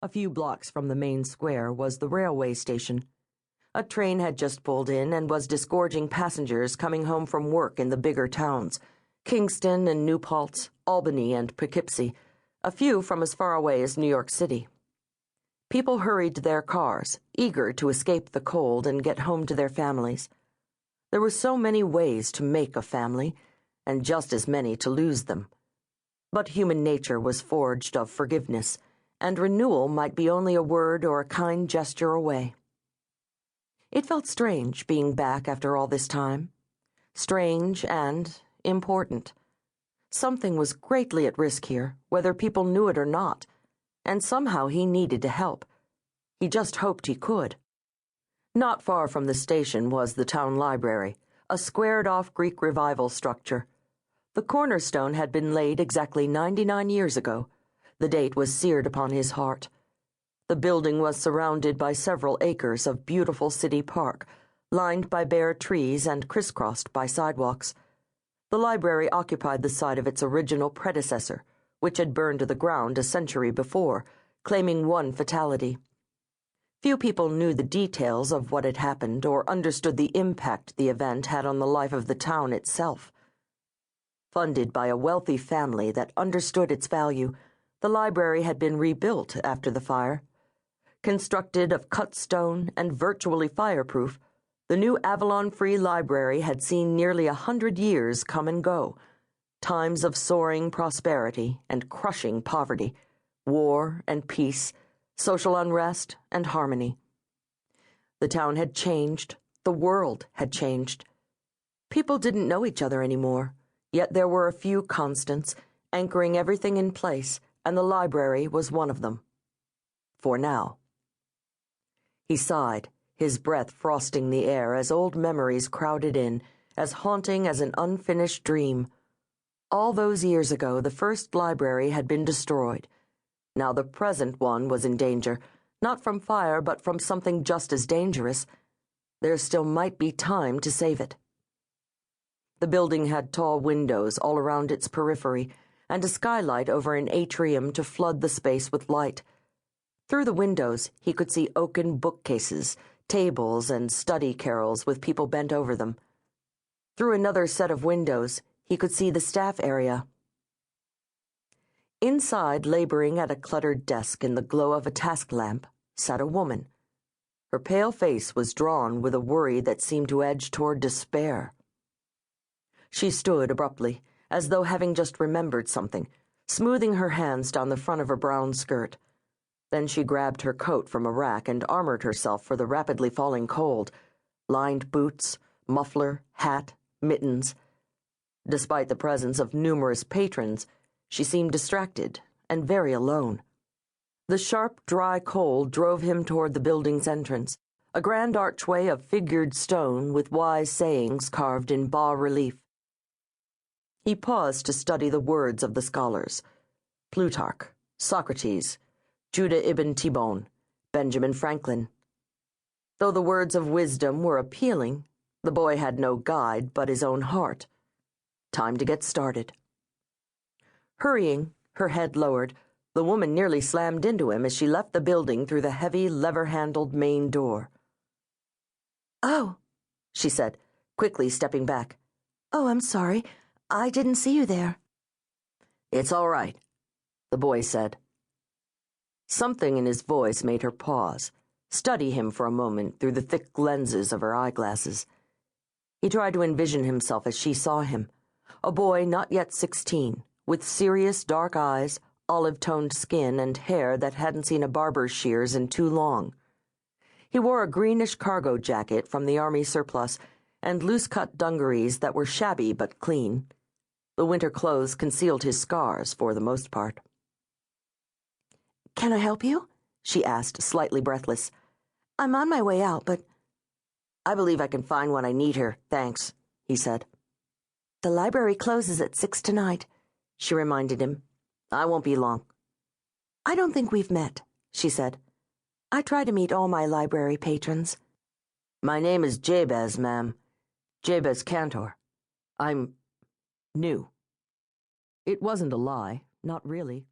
A few blocks from the main square was the railway station. A train had just pulled in and was disgorging passengers coming home from work in the bigger towns, Kingston and New Paltz, Albany and Poughkeepsie, a few from as far away as New York City. People hurried to their cars, eager to escape the cold and get home to their families. There were so many ways to make a family, and just as many to lose them. But human nature was forged of forgiveness, and renewal might be only a word or a kind gesture away. It felt strange being back after all this time. Strange and important. Something was greatly at risk here, whether people knew it or not, and somehow he needed to help. He just hoped he could. Not far from the station was the town library, a squared-off Greek Revival structure. The cornerstone had been laid exactly 99 years ago. The date was seared upon his heart. The building was surrounded by several acres of beautiful city park, lined by bare trees and crisscrossed by sidewalks. The library occupied the site of its original predecessor, which had burned to the ground a century before, claiming one fatality. Few people knew the details of what had happened or understood the impact the event had on the life of the town itself. Funded by a wealthy family that understood its value, the library had been rebuilt after the fire. Constructed of cut stone and virtually fireproof, the new Avalon Free Library had seen nearly 100 years come and go, times of soaring prosperity and crushing poverty, war and peace, social unrest and harmony. The town had changed, the world had changed. People didn't know each other anymore, yet there were a few constants, anchoring everything in place, and the library was one of them. For now. He sighed, his breath frosting the air as old memories crowded in, as haunting as an unfinished dream. All those years ago, the first library had been destroyed. Now the present one was in danger, not from fire, but from something just as dangerous. There still might be time to save it. The building had tall windows all around its periphery, and a skylight over an atrium to flood the space with light. Through the windows, he could see oaken bookcases, tables, and study carrels with people bent over them. Through another set of windows, he could see the staff area. Inside, laboring at a cluttered desk in the glow of a task lamp, sat a woman. Her pale face was drawn with a worry that seemed to edge toward despair. She stood abruptly, as though having just remembered something, smoothing her hands down the front of her brown skirt. Then she grabbed her coat from a rack and armored herself for the rapidly falling cold. Lined boots, muffler, hat, mittens. Despite the presence of numerous patrons, she seemed distracted and very alone. The sharp, dry cold drove him toward the building's entrance, a grand archway of figured stone with wise sayings carved in bas-relief. He paused to study the words of the scholars: Plutarch, Socrates, Judah ibn Tibbon, Benjamin Franklin. Though the words of wisdom were appealing, the boy had no guide but his own heart. Time to get started. Hurrying, her head lowered, the woman nearly slammed into him as she left the building through the heavy, lever-handled main door. "Oh," she said, quickly stepping back. "Oh, I'm sorry. I didn't see you there." "It's all right," the boy said. Something in his voice made her pause, study him for a moment through the thick lenses of her eyeglasses. He tried to envision himself as she saw him, a boy not yet 16, with serious dark eyes, olive-toned skin, and hair that hadn't seen a barber's shears in too long. He wore a greenish cargo jacket from the army surplus and loose-cut dungarees that were shabby but clean. The winter clothes concealed his scars for the most part. "Can I help you?" she asked, slightly breathless. "I'm on my way out, but—" "I believe I can find what I need here, thanks," he said. "The library closes at 6 tonight," she reminded him. "I won't be long." "I don't think we've met," she said. "I try to meet all my library patrons." "My name is Jabez, ma'am. Jabez Cantor. I'm new." It wasn't a lie, not really.